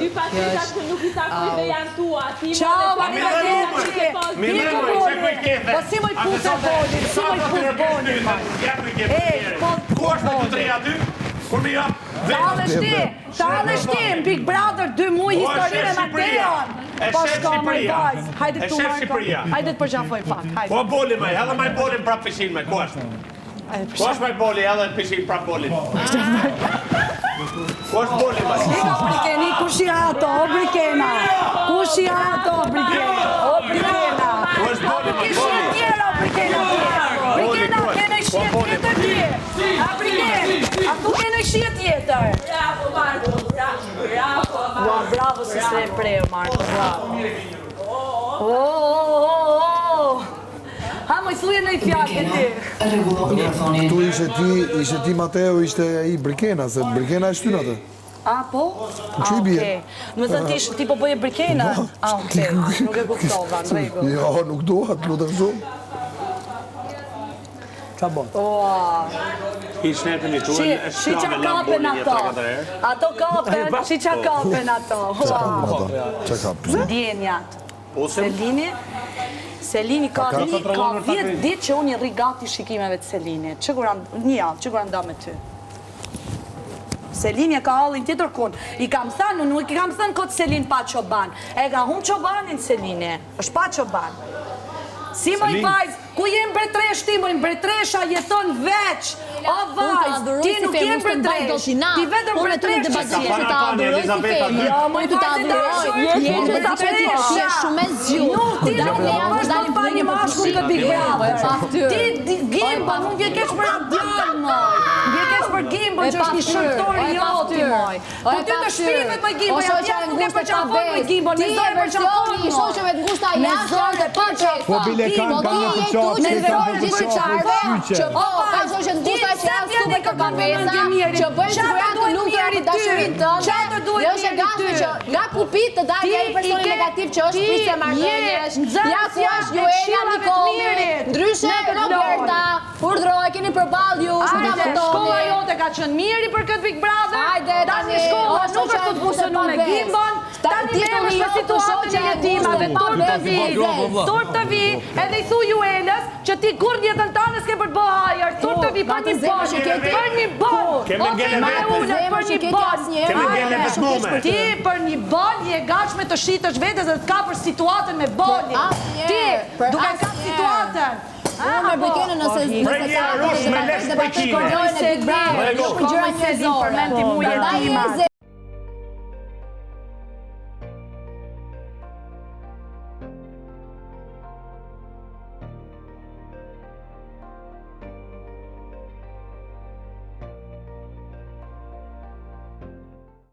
dy paketat që nuk I takoj dhe janë tua. Ciao, Marina Gherci! Po si moj pusë bolin, si moj pusë bolin, ma. Ku është me të treja ty? Kur me jap? Talësh ti, Big Brother, 2 muaj histori me Mateon. Po shko, moj vajz. Hajde tu, Marko. Hajde të përgjafoj pak, hajde. Po boli, me, edhe me bolin prap pishin, me, ku është? Ku është me boli, edhe pishin prap bolin? Ku është boli, me? Shika, Brikeni, kush i ato, o Brikena? Kush i ato, Brikena? O Brikena? Ku është boli, me, Kishë tjera, o Brikena tjera. Brikena, kene i shjet tjetër tje. A Briken, a tu kene i shjet tjetër. Bravo, Marko, bravo, Marko. Bravo se se e preo, Marko, bravo. Ha, moj sluje në I fjallë e ti. Tu ishe ti Mateo, ishte I Brikena, se Brikena e shtynë atë. A, po? Që I bje? Në me thënë ti po bëje Brikena? A, okej, nuk e kuptova, në regull. Jo, nuk duhat, lutem shumë. Qa bon? Ishtë në të një tuën, Shi qa kapen ato. Ato kapen, shi qa kapen ato. Qa kapen? Djenjat. Selini ka 10 ditë që unë I rri gati shikimeve të Selini. Një javë, që kur nda me ty? Selini e ka hallin tjetër kun. I kam thënë, nuk I kam thënë këtë Selin pa qoban. E ka hum qobanin Selini. është pa qoban. Si moj vajz, ku jem mbretresh ti, moj mbretresha jeton veç. O vajz, ti nuk jem mbretresh. Ti vetëm mbretresh që si. Që ta adoroj si femi. Jo, moj vajz e dashoj. Jenë të mbretresh. Je shumë e zgjuar. Nuk, ti nuk është të pa një mashkull të Big Brother. Ti Gimba, nuk vje kesh për djallë, moj. Vje kesh për Gimba, që është një shërtor I joti, moj. Po ty të shpivet, moj Gimba, ja tjetë nuk e përqafoj, moj Gimba, në zërë përqafoj, moj. Shoqeve të ngushta jashtë dhe përqafoj. Po bile kanë një të qatë, Në zërë gjithë që po, ka shoqe të ngushta që janë super të kabesa, që bëjnë sigurat të lumëtër të dashurin tënde, dhe është e gashme që nga kupit të dalje I personi negativ që është prisja marrëdhënies, ja ku është Juela Nikoli, ndryshe Roberta, urdhro, e keni përballë ju, shkuta votoni. Shkolla jote ka qenë miri për këtë Big Brother. Hajde, tani shkolla nuk është të pusënu me Gimbon, tani merresh me situatën e jetimave, turp të vi, edhe I thu Juelës që ti kur jetën tënde s'ke për të bë hajër, turp të vi për një bon, Keme ngele Ti për një bon je gatshme të shitësh vetes dhe të kapësh situatën me bolin. Ti, duke ka situatën. Unë me Brikenën nëse Prenja Rush me lesh Brikine. Gjëra sezon, përmenti mu jetima.